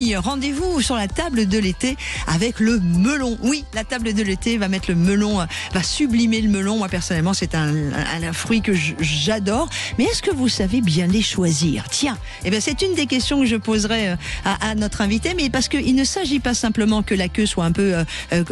Rendez-vous sur la table de l'été avec le melon. Oui, la table de l'été va mettre le melon, va sublimer le melon. Moi, personnellement, c'est un fruit que j'adore. Mais est-ce que vous savez bien les choisir? Tiens, c'est une des questions que je poserai à notre invité. Mais parce qu'il ne s'agit pas simplement que la queue soit un peu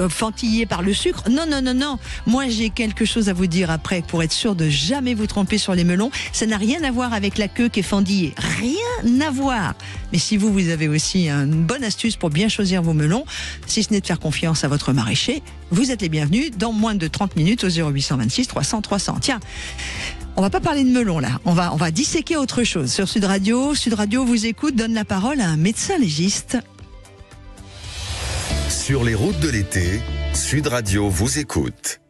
fantillée par le sucre. Non. Moi, j'ai quelque chose à vous dire après pour être sûr de jamais vous tromper sur les melons. Ça n'a rien à voir avec la queue qui est fendillée. Rien à voir. Mais si vous avez aussi une bonne astuce pour bien choisir vos melons, si ce n'est de faire confiance à votre maraîcher, vous êtes les bienvenus dans moins de 30 minutes au 0826 300 300. Tiens, on va pas parler de melons là, on va disséquer autre chose. Sur Sud Radio vous écoute, donne la parole à un médecin légiste. Sur les routes de l'été, Sud Radio vous écoute.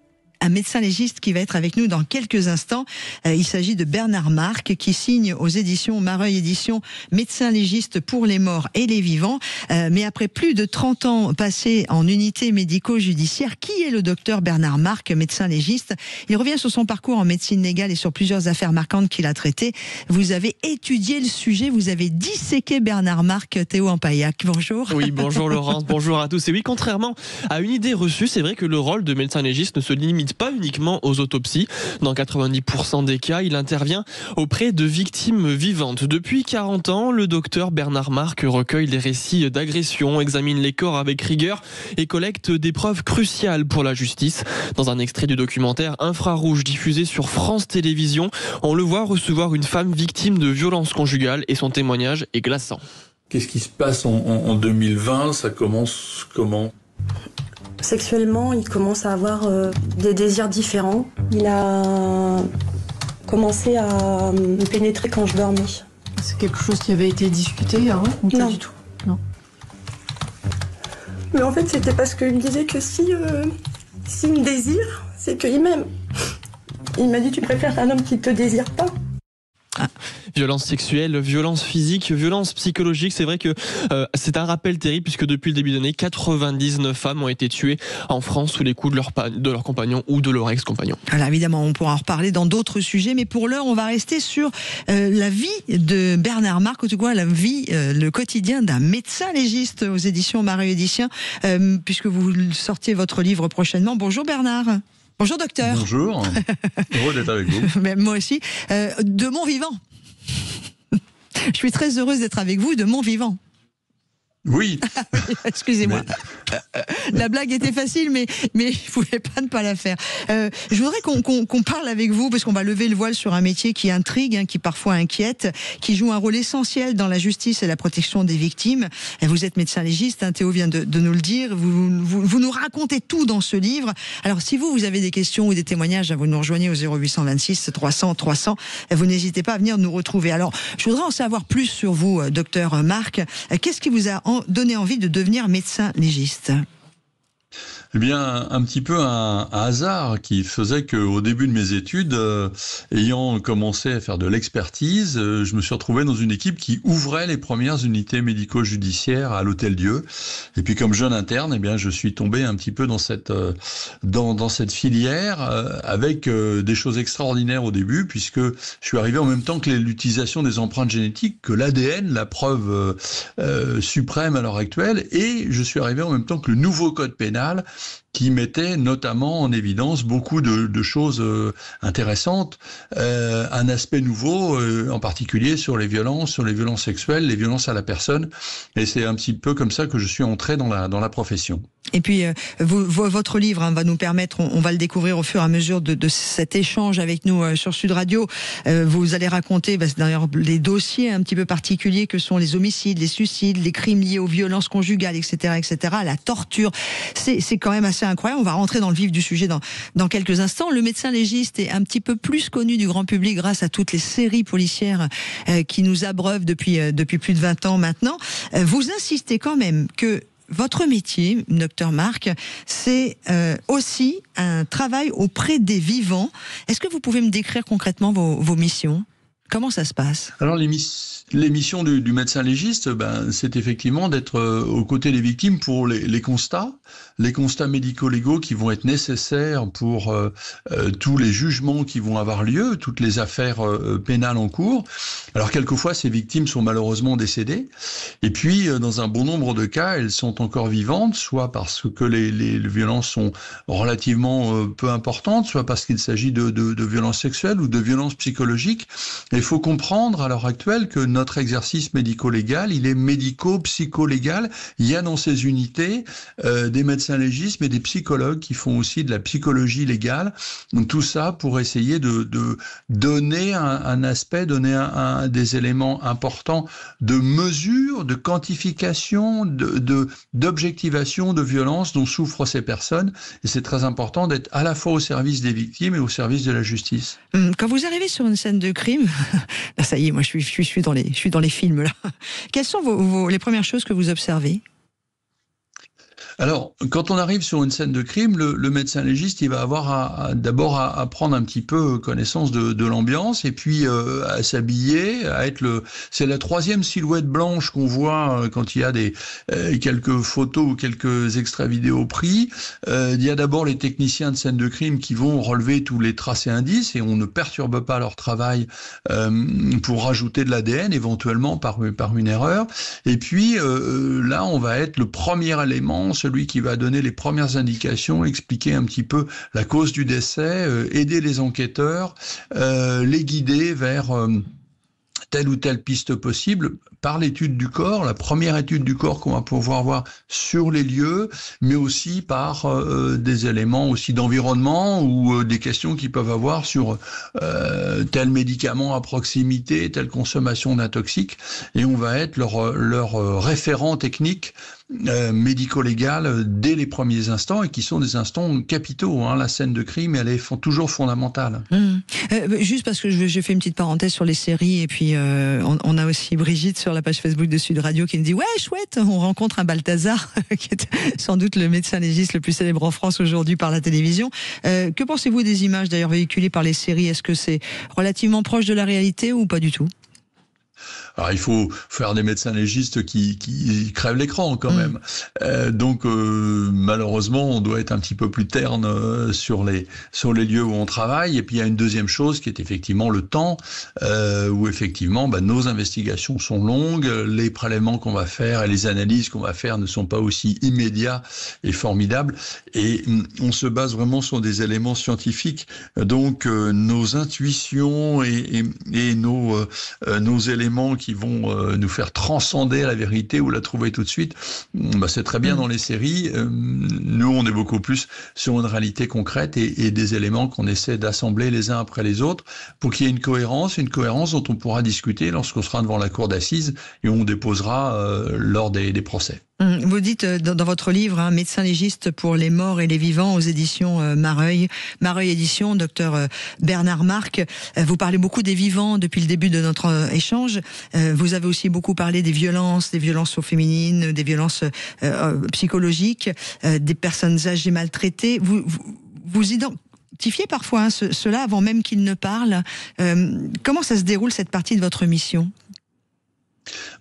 Un médecin légiste qui va être avec nous dans quelques instants. Il s'agit de Bernard Marc qui signe aux éditions Mareuil Éditions médecin légiste pour les morts et les vivants. Mais après plus de 30 ans passés en unité médico-judiciaire, qui est le docteur Bernard Marc, médecin légiste? Il revient sur son parcours en médecine légale et sur plusieurs affaires marquantes qu'il a traitées. Vous avez étudié le sujet, vous avez disséqué Bernard Marc. Théo Ampaillac, bonjour. Oui, bonjour Laurence, bonjour à tous. Et oui, contrairement à une idée reçue, c'est vrai que le rôle de médecin légiste ne se limite pas uniquement aux autopsies. Dans 90% des cas, il intervient auprès de victimes vivantes. Depuis 40 ans, le docteur Bernard Marc recueille les récits d'agressions, examine les corps avec rigueur et collecte des preuves cruciales pour la justice. Dans un extrait du documentaire Infrarouge diffusé sur France Télévisions, on le voit recevoir une femme victime de violences conjugales et son témoignage est glaçant. Qu'est-ce qui se passe en 2020 ? Ça commence comment ? Sexuellement, il commence à avoir des désirs différents. Il a commencé à me pénétrer quand je dormais. C'est quelque chose qui avait été discuté avant ou pas Non. Du tout. Non. Mais en fait, c'était parce qu'il me disait que s'il me désire, c'est qu'il m'aime. Il m'a dit, tu préfères un homme qui ne te désire pas. Violence sexuelle, violence physique, violence psychologique, c'est vrai que c'est un rappel terrible puisque depuis le début de l'année, 99 femmes ont été tuées en France sous les coups de leur compagnon ou de leur ex-compagnon. Alors évidemment, on pourra en reparler dans d'autres sujets, mais pour l'heure, on va rester sur la vie de Bernard Marc, en tout cas la vie, le quotidien d'un médecin légiste aux éditions Mareuil Éditions, puisque vous sortiez votre livre prochainement. Bonjour Bernard. Bonjour docteur. Bonjour, heureux d'être avec vous. Mais moi aussi, de mon vivant. Je suis très heureuse d'être avec vous de mon vivant. Oui. Excusez-moi. La blague était facile, mais je ne pouvais pas ne pas la faire. Je voudrais qu'on parle avec vous, parce qu'on va lever le voile sur un métier qui intrigue, qui parfois inquiète, qui joue un rôle essentiel dans la justice et la protection des victimes. Vous êtes médecin légiste, Théo vient de nous le dire. Vous nous racontez tout dans ce livre. Alors, si vous avez des questions ou des témoignages, vous nous rejoignez au 0826 300 300. Vous n'hésitez pas à venir nous retrouver. Alors, je voudrais en savoir plus sur vous, docteur Marc. Qu'est-ce qui vous a donné envie de devenir médecin légiste? Eh bien, un petit peu un hasard qui faisait qu'au début de mes études, ayant commencé à faire de l'expertise, je me suis retrouvé dans une équipe qui ouvrait les premières unités médico-judiciaires à l'Hôtel-Dieu. Et puis, comme jeune interne, eh bien, je suis tombé un petit peu dans cette filière avec des choses extraordinaires au début, puisque je suis arrivé en même temps que l'utilisation des empreintes génétiques, que l'ADN, la preuve suprême à l'heure actuelle, et je suis arrivé en même temps que le nouveau code pénal, qui mettait notamment en évidence beaucoup de choses intéressantes, un aspect nouveau, en particulier sur les violences sexuelles, les violences à la personne, et c'est un petit peu comme ça que je suis entré dans la profession. Et puis, votre livre va nous permettre, on va le découvrir au fur et à mesure de cet échange avec nous sur Sud Radio. Vous allez raconter d'ailleurs les dossiers un petit peu particuliers que sont les homicides, les suicides, les crimes liés aux violences conjugales, etc., la torture. C'est quand même assez incroyable. On va rentrer dans le vif du sujet dans quelques instants. Le médecin légiste est un petit peu plus connu du grand public grâce à toutes les séries policières qui nous abreuvent depuis plus de 20 ans maintenant. Vous insistez quand même que votre métier, docteur Marc, c'est aussi un travail auprès des vivants. Est-ce que vous pouvez me décrire concrètement vos missions ? Comment ça se passe? Alors l'émission du médecin légiste, c'est effectivement d'être aux côtés des victimes pour les constats médico-légaux qui vont être nécessaires pour tous les jugements qui vont avoir lieu, toutes les affaires pénales en cours. Alors quelquefois ces victimes sont malheureusement décédées, et puis dans un bon nombre de cas elles sont encore vivantes, soit parce que les violences sont relativement peu importantes, soit parce qu'il s'agit de violences sexuelles ou de violences psychologiques. Il faut comprendre à l'heure actuelle que notre exercice médico-légal, il est médico-psycho-légal. Il y a dans ces unités des médecins légistes, mais des psychologues qui font aussi de la psychologie légale. Donc, tout ça pour essayer de donner un aspect, donner des éléments importants de mesure, de quantification, d'objectivation de violence dont souffrent ces personnes. Et c'est très important d'être à la fois au service des victimes et au service de la justice. Quand vous arrivez sur une scène de crime, ça y est, moi je suis dans les films là. Quelles sont les premières choses que vous observez? Alors, quand on arrive sur une scène de crime, le médecin légiste, il va avoir d'abord à prendre un petit peu connaissance de l'ambiance, et puis à s'habiller, c'est la troisième silhouette blanche qu'on voit quand il y a quelques photos ou quelques extraits vidéo pris. Il y a d'abord les techniciens de scène de crime qui vont relever tous les traces et indices, et on ne perturbe pas leur travail pour rajouter de l'ADN, éventuellement par une erreur. Et puis là, on va être le premier élément, celui qui va donner les premières indications, expliquer un petit peu la cause du décès, aider les enquêteurs, les guider vers telle ou telle piste possible par l'étude du corps, la première étude du corps qu'on va pouvoir voir sur les lieux, mais aussi par des éléments aussi d'environnement ou des questions qu'ils peuvent avoir sur tel médicament à proximité, telle consommation d'un toxique, et on va être leur référent technique médico-légal dès les premiers instants, et qui sont des instants capitaux. La scène de crime, elle est toujours fondamentale. Juste parce que j'ai fait une petite parenthèse sur les séries, et puis on a aussi Brigitte sur la page Facebook de Sud Radio qui nous dit ouais, chouette, on rencontre un Balthazar qui est sans doute le médecin légiste le plus célèbre en France aujourd'hui par la télévision. Que pensez-vous des images d'ailleurs véhiculées par les séries? Est-ce que c'est relativement proche de la réalité ou pas du tout? Alors il faut faire des médecins légistes qui crèvent l'écran quand même. Donc malheureusement on doit être un petit peu plus terne sur les lieux où on travaille. Et puis il y a une deuxième chose qui est effectivement le temps, où effectivement nos investigations sont longues, les prélèvements qu'on va faire et les analyses qu'on va faire ne sont pas aussi immédiats et formidables. Et on se base vraiment sur des éléments scientifiques. Donc nos intuitions et nos éléments qui vont nous faire transcender la vérité ou la trouver tout de suite, c'est très bien dans les séries. Nous, on est beaucoup plus sur une réalité concrète et des éléments qu'on essaie d'assembler les uns après les autres pour qu'il y ait une cohérence dont on pourra discuter lorsqu'on sera devant la cour d'assises et on déposera lors des procès. Vous dites dans votre livre, médecin légiste pour les morts et les vivants aux éditions Mareuil Éditions, docteur Bernard Marc. Vous parlez beaucoup des vivants depuis le début de notre échange. Vous avez aussi beaucoup parlé des violences féminines, des violences psychologiques, des personnes âgées maltraitées. Vous identifiez parfois cela avant même qu'ils ne parlent. Comment ça se déroule cette partie de votre mission ?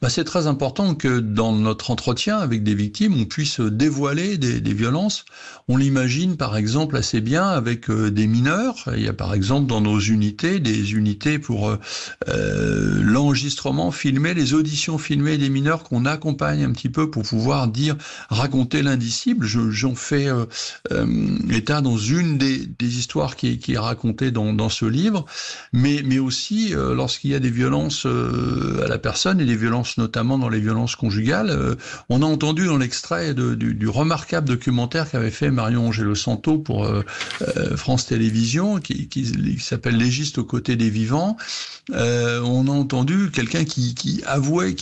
C'est très important que dans notre entretien avec des victimes, on puisse dévoiler des violences. On l'imagine par exemple assez bien avec des mineurs. Il y a par exemple dans nos unités, des unités pour l'enregistrement filmé, les auditions filmées des mineurs qu'on accompagne un petit peu pour pouvoir raconter l'indicible. J'en fais état dans une des histoires qui est racontée dans ce livre, mais aussi lorsqu'il y a des violences à la personne et des violences notamment dans les violences conjugales. On a entendu dans l'extrait du remarquable documentaire qu'avait fait Marion Angelo Santo pour France Télévisions, qui s'appelle Légiste aux côtés des vivants. On a entendu quelqu'un qui avouait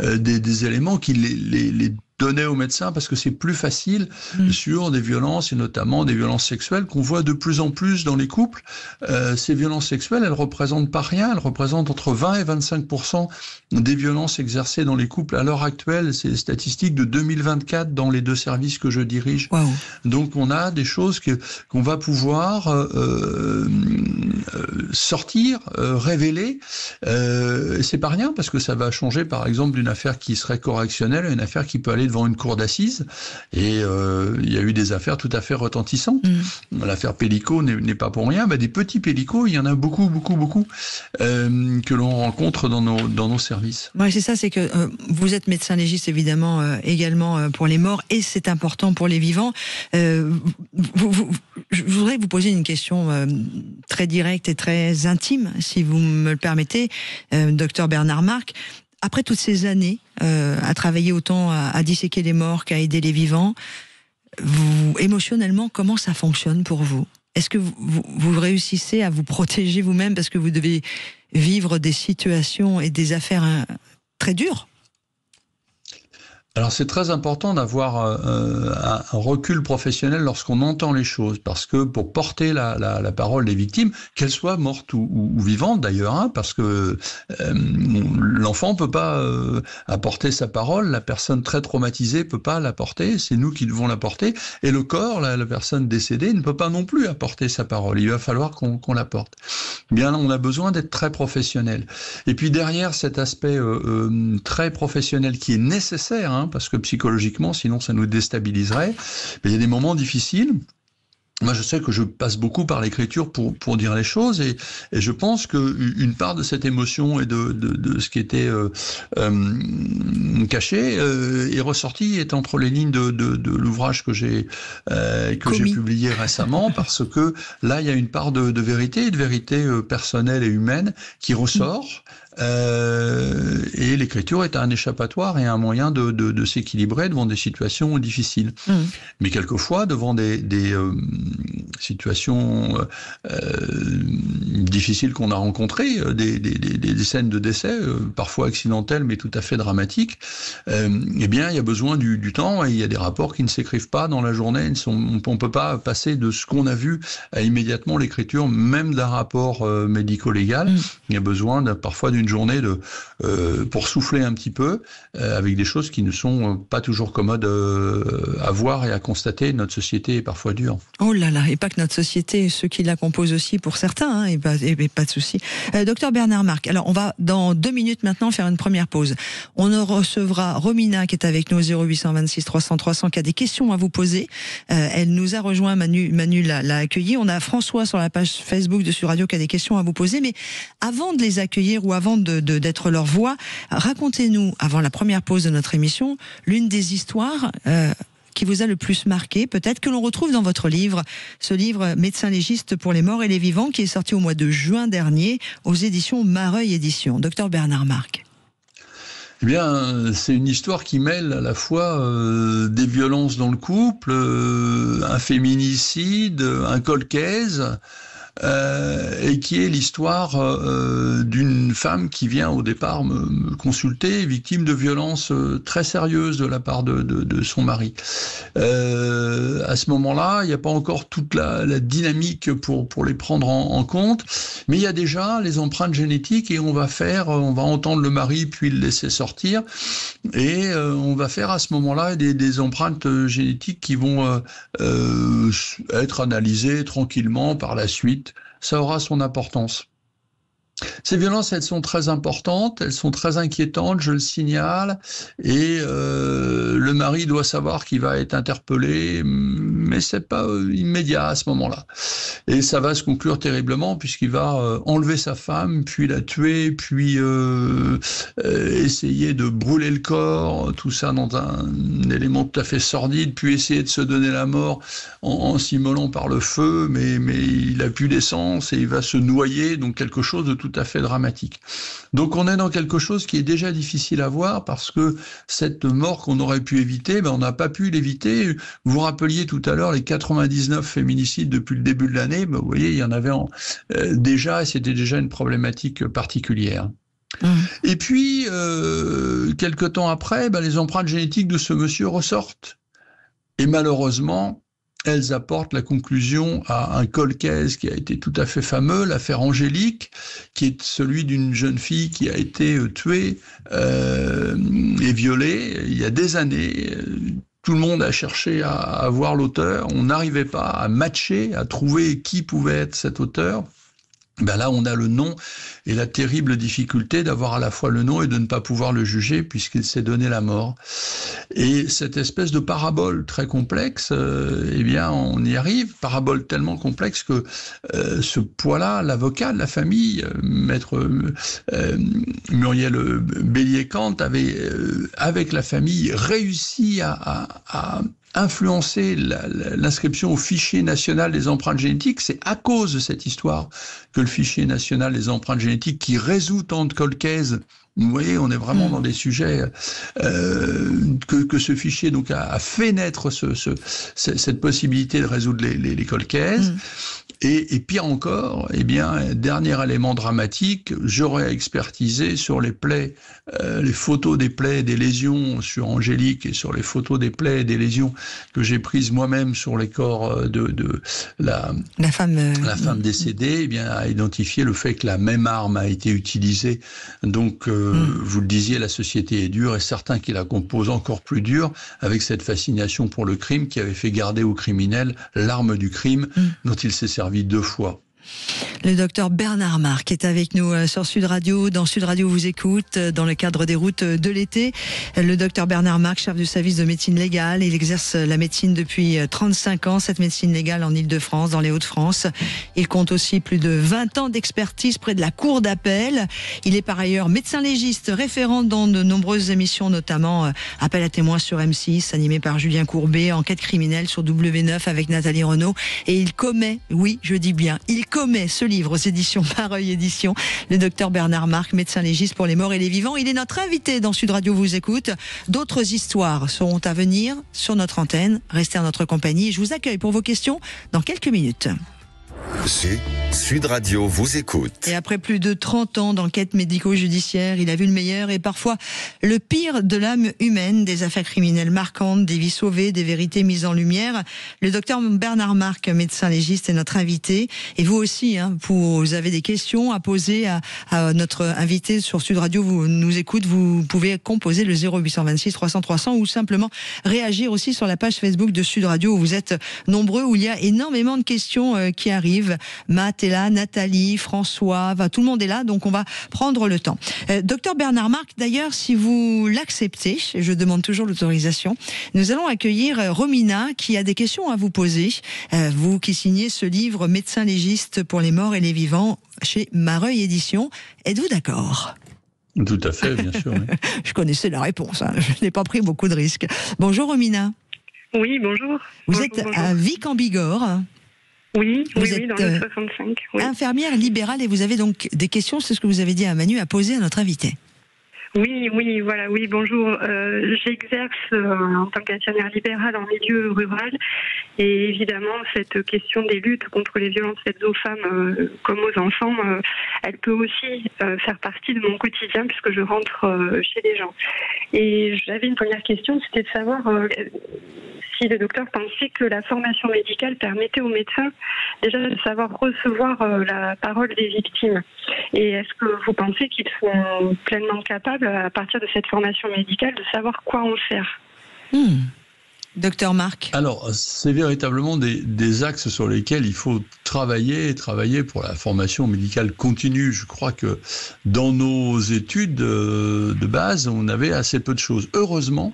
des éléments qui les donner aux médecins parce que c'est plus facile sur des violences et notamment des violences sexuelles qu'on voit de plus en plus dans les couples. Ces violences sexuelles, elles représentent pas rien, elles représentent entre 20 et 25% des violences exercées dans les couples à l'heure actuelle. C'est les statistiques de 2024 dans les 2 services que je dirige. Wow. Donc on a des choses qu'on va pouvoir sortir, révéler. C'est pas rien parce que ça va changer par exemple d'une affaire qui serait correctionnelle à une affaire qui peut aller devant une cour d'assises. Et il y a eu des affaires tout à fait retentissantes. L'affaire Pellico n'est pas pour rien. Des petits Pellico, il y en a beaucoup que l'on rencontre dans nos services. Ouais, c'est ça, c'est que vous êtes médecin légiste évidemment également pour les morts et c'est important pour les vivants. Je voudrais vous poser une question très directe et très intime, si vous me le permettez, docteur Bernard Marc. Après toutes ces années à travailler autant à disséquer les morts qu'à aider les vivants, émotionnellement, comment ça fonctionne pour vous ? Est-ce que vous réussissez à vous protéger vous-même parce que vous devez vivre des situations et des affaires très dures ? Alors c'est très important d'avoir un recul professionnel lorsqu'on entend les choses, parce que pour porter la parole des victimes, qu'elles soient mortes ou vivantes d'ailleurs, parce que l'enfant peut pas apporter sa parole, la personne très traumatisée peut pas l'apporter, c'est nous qui devons l'apporter, et le corps, la personne décédée, ne peut pas non plus apporter sa parole, il va falloir qu'on l'apporte. Bien là, on a besoin d'être très professionnel. Et puis derrière cet aspect très professionnel qui est nécessaire, parce que psychologiquement, sinon ça nous déstabiliserait. Mais il y a des moments difficiles. Moi, je sais que je passe beaucoup par l'écriture pour dire les choses, et je pense que une part de cette émotion et de ce qui était caché est ressorti, est entre les lignes de l'ouvrage que j'ai publié récemment, parce que là, il y a une part de vérité, personnelle et humaine qui ressort. Et l'écriture est un échappatoire et un moyen de s'équilibrer devant des situations difficiles. Mais quelquefois, devant des situations difficiles qu'on a rencontrées, des scènes de décès, parfois accidentelles mais tout à fait dramatiques, eh bien, il y a besoin du temps, et il y a des rapports qui ne s'écrivent pas dans la journée. On peut pas passer de ce qu'on a vu à immédiatement l'écriture, même d'un rapport médico-légal. Il y a besoin parfois d'une journée pour souffler un petit peu, avec des choses qui ne sont pas toujours commodes à voir et à constater. Notre société est parfois dure. Oh là là, et pas que notre société, ceux qui la composent aussi pour certains, et pas de souci. Docteur Bernard Marc, alors on va dans 2 minutes maintenant faire une première pause. On recevra Romina qui est avec nous au 0826 300 300 qui a des questions à vous poser. Elle nous a rejoint, Manu l'a accueilli. On a François sur la page Facebook de Sud Radio qui a des questions à vous poser, mais avant de les accueillir ou avant d'être leur voix, racontez-nous, avant la première pause de notre émission, l'une des histoires qui vous a le plus marqué, peut-être que l'on retrouve dans votre livre, ce livre Médecin légiste pour les morts et les vivants, qui est sorti au mois de juin dernier aux éditions Mareuil Éditions. Docteur Bernard Marc. Eh bien, c'est une histoire qui mêle à la fois des violences dans le couple, un féminicide, un colcaise, et qui est l'histoire d'une femme qui vient au départ me consulter, victime de violences très sérieuses de la part de son mari. À ce moment-là, il n'y a pas encore toute la dynamique pour les prendre en compte, mais il y a déjà les empreintes génétiques, et on va entendre le mari puis le laisser sortir, et on va faire à ce moment-là des empreintes génétiques qui vont être analysées tranquillement par la suite. Ça aura son importance. Ces violences, elles sont très importantes, elles sont très inquiétantes, je le signale, et le mari doit savoir qu'il va être interpellé, mais c'est pas immédiat à ce moment-là. Et ça va se conclure terriblement, puisqu'il va enlever sa femme, puis la tuer, puis essayer de brûler le corps, tout ça dans un élément tout à fait sordide, puis essayer de se donner la mort en s'immolant par le feu, mais il a plus d'essence et il va se noyer, donc quelque chose de tout à fait dramatique. Donc on est dans quelque chose qui est déjà difficile à voir, parce que cette mort qu'on aurait pu éviter, on n'a pas pu l'éviter. Vous vous rappeliez tout à l'heure les 99 féminicides depuis le début de l'année, vous voyez, il y en avait déjà, et c'était déjà une problématique particulière. Et puis, quelque temps après, les empreintes génétiques de ce monsieur ressortent. Et malheureusement, elles apportent la conclusion à un cold case qui a été tout à fait fameux, l'affaire Angélique, qui est celui d'une jeune fille qui a été tuée et violée il y a des années. Tout le monde a cherché à voir l'auteur. On n'arrivait pas à matcher, à trouver qui pouvait être cet auteur. Là, on a le nom et la terrible difficulté d'avoir à la fois le nom et de ne pas pouvoir le juger puisqu'il s'est donné la mort. Et cette espèce de parabole très complexe, on y arrive. Parabole tellement complexe que ce poids-là, l'avocat de la famille, maître Muriel Bélier-Kant, avait, avec la famille, réussi à influencer l'inscription au fichier national des empreintes génétiques. C'est à cause de cette histoire que le fichier national des empreintes génétiques, qui résout tant de cold cases, vous voyez, on est vraiment dans des sujets que ce fichier donc a fait naître cette possibilité de résoudre les cold cases. Et pire encore, dernier élément dramatique, j'aurais expertisé sur les plaies, les photos des plaies et des lésions sur Angélique et sur les photos des plaies et des lésions que j'ai prises moi-même sur les corps de la femme décédée, a identifié le fait que la même arme a été utilisée. Donc, vous le disiez, la société est dure et certains qui la composent encore plus dure, avec cette fascination pour le crime qui avait fait garder au criminel l'arme du crime dont il s'est servi 2 fois. Le docteur Bernard Marc est avec nous sur Sud Radio. Dans Sud Radio vous écoute, dans le cadre des routes de l'été. Le docteur Bernard Marc, chef du service de médecine légale. Il exerce la médecine depuis 35 ans, cette médecine légale en Ile-de-France, dans les Hauts-de-France. Il compte aussi plus de 20 ans d'expertise près de la cour d'appel. Il est par ailleurs médecin légiste, référent dans de nombreuses émissions, notamment Appel à témoins sur M6, animé par Julien Courbet, Enquête criminelle sur W9 avec Nathalie Renaud. Et il commet, oui, je dis bien, il commet ce livre aux éditions Mareuil Éditions, le docteur Bernard Marc, médecin légiste pour les morts et les vivants. Il est notre invité dans Sud Radio vous écoute. D'autres histoires seront à venir sur notre antenne. Restez en notre compagnie. Je vous accueille pour vos questions dans quelques minutes. Sud Radio vous écoute. Et après plus de 30 ans d'enquête médico-judiciaire, il a vu le meilleur et parfois le pire de l'âme humaine, des affaires criminelles marquantes, des vies sauvées, des vérités mises en lumière. Le docteur Bernard Marc, médecin légiste, est notre invité. Et vous aussi, vous avez des questions à poser à notre invité sur Sud Radio, vous nous écoute, vous pouvez composer le 0826 300 300 ou simplement réagir aussi sur la page Facebook de Sud Radio où vous êtes nombreux, où il y a énormément de questions qui arrivent. Matt est là, Nathalie, François, tout le monde est là, donc on va prendre le temps. Docteur Bernard Marc, d'ailleurs, si vous l'acceptez, je demande toujours l'autorisation, nous allons accueillir Romina qui a des questions à vous poser. Vous qui signez ce livre Médecin légiste pour les morts et les vivants chez Mareuil Éditions. Êtes-vous d'accord ? Tout à fait, bien sûr. Oui. Je connaissais la réponse, je n'ai pas pris beaucoup de risques. Bonjour Romina. Oui, bonjour. Vous êtes à Vic en Bigorre. Oui, dans le 65. Oui. Infirmière libérale et vous avez donc des questions, c'est ce que vous avez dit à Manu, à poser à notre invité. Oui, bonjour. J'exerce en tant qu'infirmière libérale en milieu rural et évidemment cette question des luttes contre les violences faites aux femmes comme aux enfants, elle peut aussi faire partie de mon quotidien puisque je rentre chez les gens. Et j'avais une première question, c'était de savoir si le docteur pensait que la formation médicale permettait aux médecins déjà de savoir recevoir la parole des victimes. Et est-ce que vous pensez qu'ils sont pleinement capables, à partir de cette formation médicale, de savoir quoi en faire ? Docteur Marc. Alors, c'est véritablement des axes sur lesquels il faut travailler pour la formation médicale continue. Je crois que dans nos études de base, on avait assez peu de choses. Heureusement,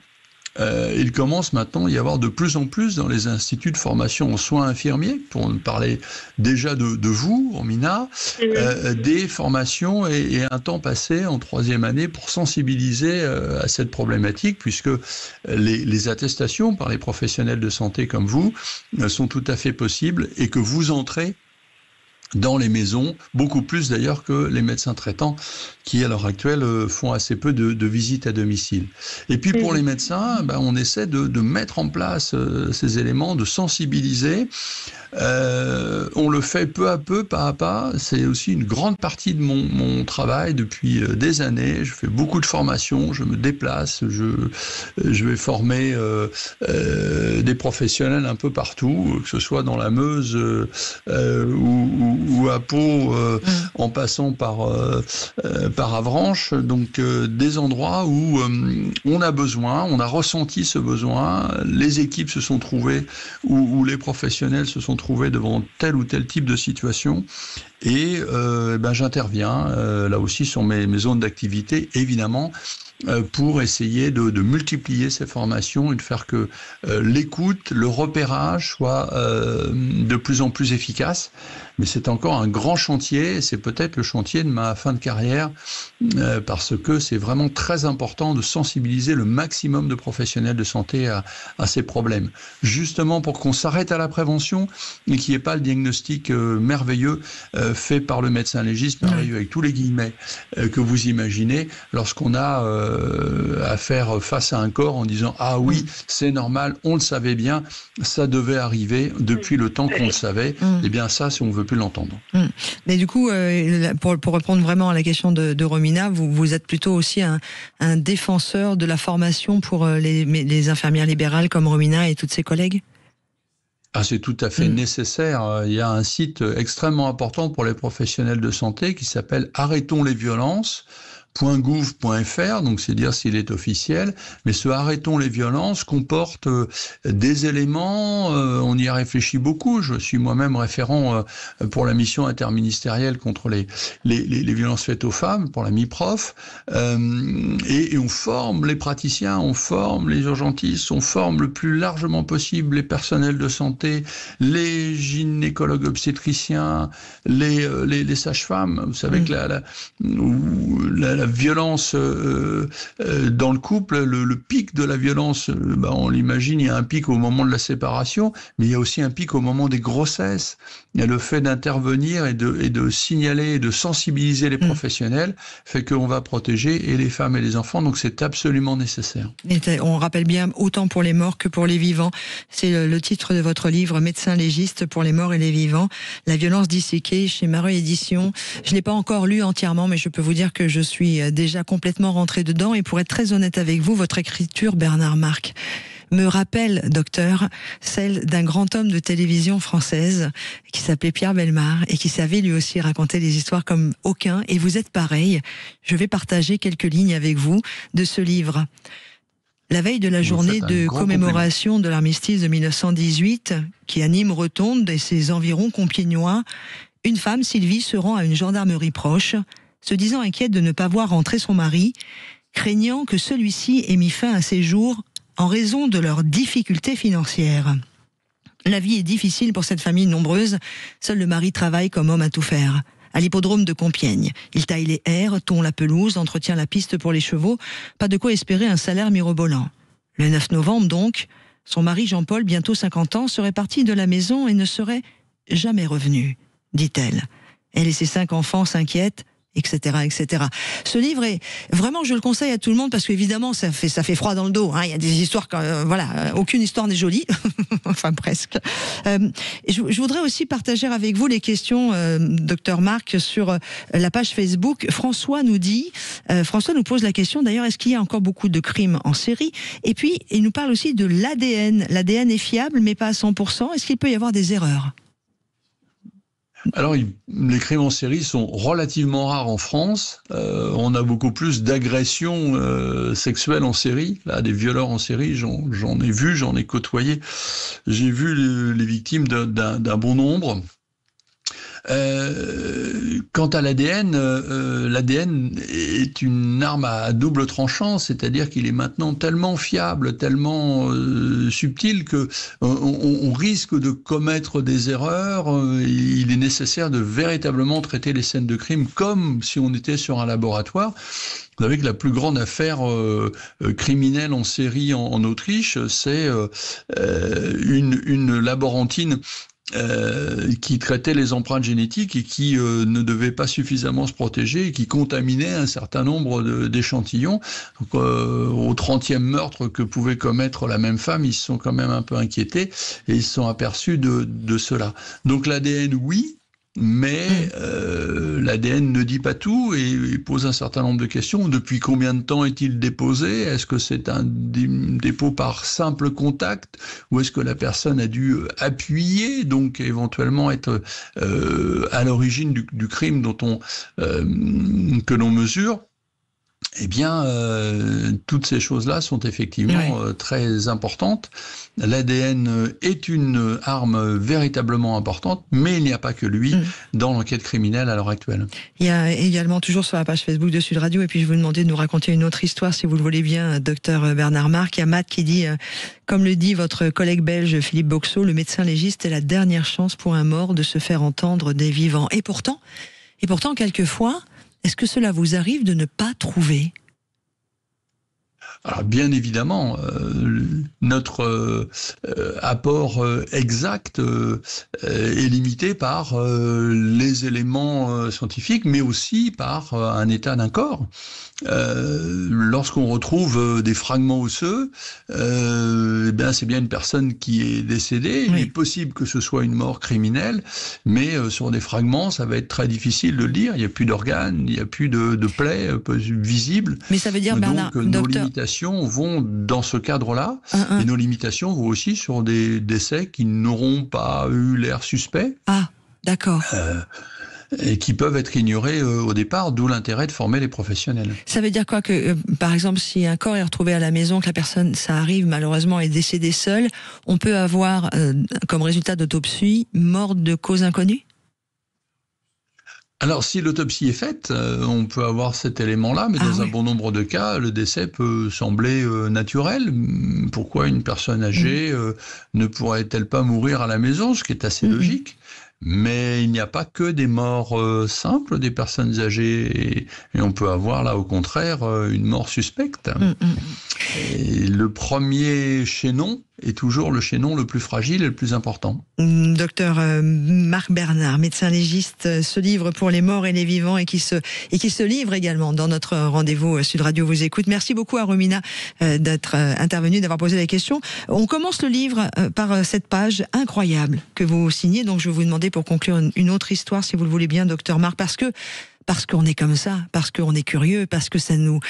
il commence maintenant à y avoir de plus en plus dans les instituts de formation en soins infirmiers, pour parler déjà de vous, Romina, des formations et un temps passé en 3e année pour sensibiliser à cette problématique, puisque les attestations par les professionnels de santé comme vous sont tout à fait possibles et que vous entrez dans les maisons, beaucoup plus d'ailleurs que les médecins traitants qui, à l'heure actuelle, font assez peu de visites à domicile. Et puis pour les médecins, on essaie de mettre en place ces éléments, de sensibiliser. On le fait peu à peu, pas à pas. C'est aussi une grande partie de mon travail depuis des années. Je fais beaucoup de formations, je me déplace, je vais former des professionnels un peu partout, que ce soit dans la Meuse ou à Pau, en passant par Avranches. Donc des endroits où on a besoin, on a ressenti ce besoin, les équipes se sont trouvées, où les professionnels se sont trouvés devant tel ou tel type de situation, et j'interviens là aussi sur mes zones d'activité, évidemment, pour essayer de multiplier ces formations et de faire que l'écoute, le repérage soit de plus en plus efficace. Mais c'est encore un grand chantier, c'est peut-être le chantier de ma fin de carrière, parce que c'est vraiment très important de sensibiliser le maximum de professionnels de santé à ces problèmes. Justement pour qu'on s'arrête à la prévention et qu'il n'y ait pas le diagnostic merveilleux fait par le médecin légiste, merveilleux avec tous les guillemets que vous imaginez, lorsqu'on a à faire face à un corps en disant « Ah oui, c'est normal, on le savait bien, ça devait arriver depuis le temps qu'on le savait ». Eh bien ça, si on veut plus l'entendre. Mais du coup, pour répondre vraiment à la question de Romina, vous êtes plutôt aussi un défenseur de la formation pour les infirmières libérales comme Romina et toutes ses collègues ? C'est tout à fait nécessaire. Il y a un site extrêmement important pour les professionnels de santé qui s'appelle Arrêtons les violences. .gouv.fr, donc c'est dire s'il est officiel, mais ce Arrêtons les violences comporte des éléments, on y a réfléchi beaucoup, je suis moi-même référent pour la mission interministérielle contre les violences faites aux femmes, pour la MIPROF, et on forme les praticiens, on forme les urgentistes, on forme le plus largement possible les personnels de santé, les gynécologues obstétriciens, les sages-femmes. Vous savez que la violence dans le couple, le pic de la violence, on l'imagine, il y a un pic au moment de la séparation, mais il y a aussi un pic au moment des grossesses. Il y a le fait d'intervenir et de signaler et de sensibiliser les professionnels fait qu'on va protéger et les femmes et les enfants, donc c'est absolument nécessaire. Et on rappelle bien, autant pour les morts que pour les vivants. C'est le titre de votre livre, Médecin légiste pour les morts et les vivants, la violence disséquée, chez Mareuil Éditions. Je l'ai pas encore lu entièrement, mais je peux vous dire que je suis déjà complètement rentré dedans, et pour être très honnête avec vous, votre écriture, Bernard Marc, me rappelle, docteur, celle d'un grand homme de télévision française qui s'appelait Pierre Bellemare et qui savait lui aussi raconter des histoires comme aucun, et vous êtes pareil. Je vais partager quelques lignes avec vous de ce livre. La veille de la journée de commémoration de l'armistice de 1918, qui anime Rotonde et ses environs compiègnois, une femme, Sylvie, se rend à une gendarmerie proche, se disant inquiète de ne pas voir rentrer son mari, craignant que celui-ci ait mis fin à ses jours en raison de leurs difficultés financières. La vie est difficile pour cette famille nombreuse, seul le mari travaille comme homme à tout faire. À l'hippodrome de Compiègne, il taille les haies, tond la pelouse, entretient la piste pour les chevaux, pas de quoi espérer un salaire mirobolant. Le 9 novembre donc, son mari Jean-Paul, bientôt 50 ans, serait parti de la maison et ne serait jamais revenu, dit-elle. Elle et ses 5 enfants s'inquiètent, etc., etc. Ce livre est vraiment, je le conseille à tout le monde parce qu'évidemment ça fait froid dans le dos. Il y a des histoires, aucune histoire n'est jolie, enfin presque. Je voudrais aussi partager avec vous les questions, docteur Marc, sur la page Facebook. François nous pose la question d'ailleurs, est-ce qu'il y a encore beaucoup de crimes en série? Et puis il nous parle aussi de l'ADN. L'ADN est fiable mais pas à 100%. Est-ce qu'il peut y avoir des erreurs? Alors, les crimes en série sont relativement rares en France. On a beaucoup plus d'agressions sexuelles en série. Là, des violeurs en série, j'en ai vu, j'en ai côtoyé. J'ai vu les victimes d'un bon nombre. Quant à l'ADN, l'ADN est une arme à double tranchant, c'est-à-dire qu'il est maintenant tellement fiable, tellement subtil que on risque de commettre des erreurs. Il est nécessaire de véritablement traiter les scènes de crime comme si on était sur un laboratoire. Vous savez que la plus grande affaire criminelle en série en Autriche, c'est une laborantine qui traitait les empreintes génétiques et qui ne devait pas suffisamment se protéger et qui contaminait un certain nombre d'échantillons. Donc, au 30e meurtre que pouvait commettre la même femme, ils se sont quand même un peu inquiétés et ils se sont aperçus de cela. Donc l'ADN, oui, mais l'ADN ne dit pas tout et pose un certain nombre de questions. Depuis combien de temps est-il déposé? Est-ce que c'est un dépôt par simple contact ou est-ce que la personne a dû appuyer, donc éventuellement être à l'origine du crime que l'on mesure? Eh bien, toutes ces choses-là sont effectivement très importantes. L'ADN est une arme véritablement importante, mais il n'y a pas que lui dans l'enquête criminelle à l'heure actuelle. Il y a également, toujours sur la page Facebook de Sud Radio, et puis je vous demandais de nous raconter une autre histoire, si vous le voulez bien, docteur Bernard Marc. Il y a Matt qui dit, comme le dit votre collègue belge Philippe Boxeau, le médecin légiste est la dernière chance pour un mort de se faire entendre des vivants. Et pourtant, quelquefois, est-ce que cela vous arrive de ne pas trouver? Alors bien évidemment, notre apport exact est limité par les éléments scientifiques, mais aussi par un état d'un corps. Lorsqu'on retrouve des fragments osseux, c'est bien une personne qui est décédée. Il est possible que ce soit une mort criminelle, mais sur des fragments, ça va être très difficile de le dire. Il n'y a plus d'organes, il n'y a plus de plaies visibles. Mais ça veut dire, Bernard, donc, nos limitations vont dans ce cadre-là, et nos limitations vont aussi sur des décès qui n'auront pas eu l'air suspect. Ah, d'accord. Et qui peuvent être ignorés au départ, d'où l'intérêt de former les professionnels. Ça veut dire quoi que, par exemple, si un corps est retrouvé à la maison, que la personne, ça arrive malheureusement, est décédée seule, on peut avoir, comme résultat d'autopsie, mort de cause inconnue? Alors, si l'autopsie est faite, on peut avoir cet élément-là, mais dans un bon nombre de cas, le décès peut sembler naturel. Pourquoi une personne âgée ne pourrait-elle pas mourir à la maison, ce qui est assez logique? Mais il n'y a pas que des morts simples des personnes âgées, et on peut avoir là au contraire une mort suspecte. Et le premier chaînon est toujours le chaînon le plus fragile et le plus important. Docteur Marc Bernard, médecin légiste, se livre pour les morts et les vivants et qui se livre également dans notre rendez-vous Sud Radio vous écoute. Merci beaucoup à Romina d'être intervenue, d'avoir posé la question. On commence le livre par cette page incroyable que vous signez. Donc je vais vous demander pour conclure une autre histoire, si vous le voulez bien, docteur Marc, parce qu'on est comme ça, parce qu'on est curieux, parce que ça nous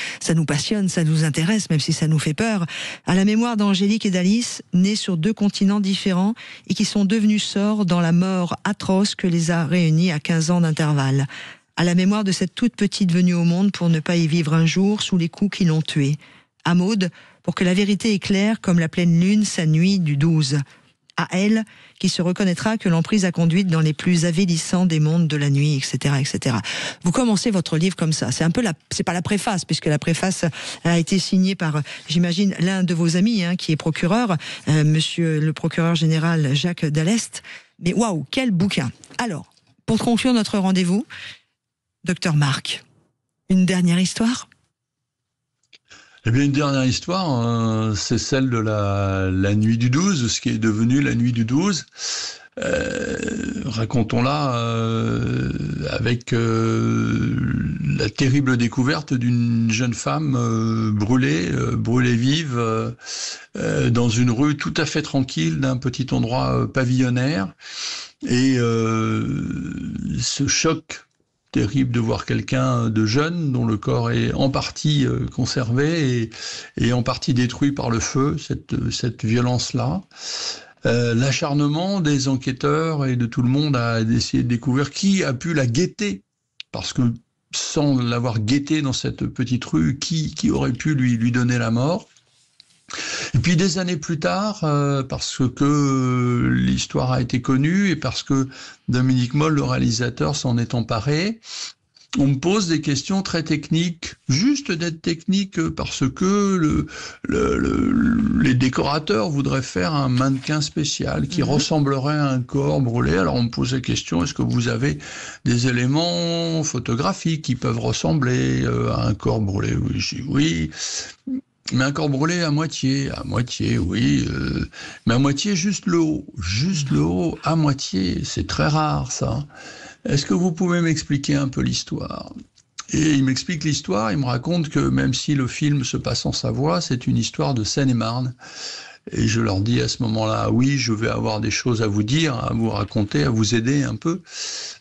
passionne, ça nous intéresse, même si ça nous fait peur. À la mémoire d'Angélique et d'Alice, nés sur 2 continents différents et qui sont devenus sords dans la mort atroce que les a réunis à 15 ans d'intervalle. À la mémoire de cette toute petite venue au monde pour ne pas y vivre un jour sous les coups qui l'ont tuée. À Maude, pour que la vérité éclaire comme la pleine lune sa nuit du 12. À elle, qui se reconnaîtra que l'emprise a conduite dans les plus avilissants des mondes de la nuit, etc., etc. Vous commencez votre livre comme ça. C'est pas la préface, puisque la préface a été signée par, j'imagine, l'un de vos amis, qui est procureur, monsieur le procureur général Jacques Dallest. Mais waouh, quel bouquin! Alors, pour conclure notre rendez-vous, docteur Marc, une dernière histoire? Eh bien, une dernière histoire, c'est celle de la nuit du 12, ce qui est devenu la nuit du 12. Racontons-la avec la terrible découverte d'une jeune femme brûlée vive dans une rue tout à fait tranquille d'un petit endroit pavillonnaire. Et ce choc terrible de voir quelqu'un de jeune dont le corps est en partie conservé et en partie détruit par le feu, cette violence-là. L'acharnement des enquêteurs et de tout le monde à essayer de découvrir qui a pu la guetter, parce que sans l'avoir guettée dans cette petite rue, qui aurait pu lui donner la mort. Et puis des années plus tard, parce que l'histoire a été connue et parce que Dominique Moll, le réalisateur, s'en est emparé, on me pose des questions très techniques, juste d'être technique, parce que les décorateurs voudraient faire un mannequin spécial qui ressemblerait à un corps brûlé. Alors on me pose la question, est-ce que vous avez des éléments photographiques qui peuvent ressembler à un corps brûlé? Oui, je dis oui. Mais un corps brûlé à moitié, oui. Mais à moitié, juste le haut, à moitié. C'est très rare, ça. Est-ce que vous pouvez m'expliquer un peu l'histoire ? Et il m'explique l'histoire, il me raconte que même si le film se passe en Savoie, c'est une histoire de Seine-et-Marne. Et je leur dis à ce moment-là, oui, je vais avoir des choses à vous dire, à vous raconter, à vous aider un peu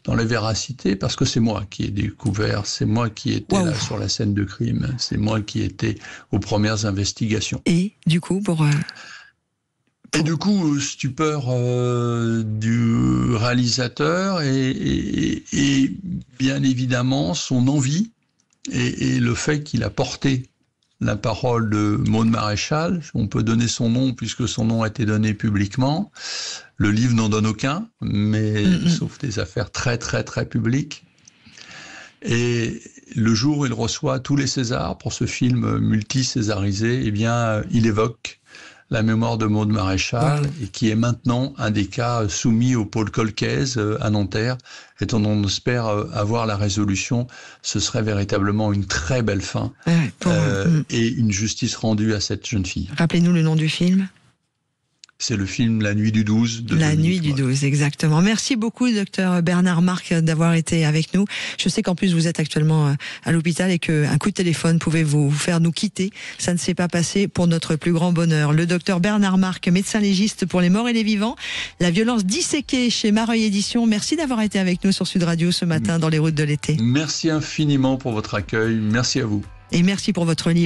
dans la véracité, parce que c'est moi qui ai découvert, c'est moi qui étais là sur la scène de crime, c'est moi qui étais aux premières investigations. Et du coup, stupeur du réalisateur et bien évidemment son envie et le fait qu'il a porté la parole de Maude Maréchal. On peut donner son nom puisque son nom a été donné publiquement. Le livre n'en donne aucun, mais sauf des affaires très très très publiques. Et le jour où il reçoit tous les Césars pour ce film multi-césarisé, eh bien, il évoque la mémoire de Maude Maréchal, et qui est maintenant un des cas soumis au pôle Colcaise à Nanterre. Et dont on espère avoir la résolution, ce serait véritablement une très belle fin et une justice rendue à cette jeune fille. Rappelez-nous le nom du film. C'est le film La Nuit du 12. La Nuit du 12, exactement. Merci beaucoup, docteur Bernard Marc, d'avoir été avec nous. Je sais qu'en plus, vous êtes actuellement à l'hôpital et qu'un coup de téléphone pouvait vous faire nous quitter. Ça ne s'est pas passé pour notre plus grand bonheur. Le docteur Bernard Marc, médecin légiste pour les morts et les vivants. La violence disséquée chez Mareuil Éditions. Merci d'avoir été avec nous sur Sud Radio ce matin dans les routes de l'été. Merci infiniment pour votre accueil. Merci à vous. Et merci pour votre livre.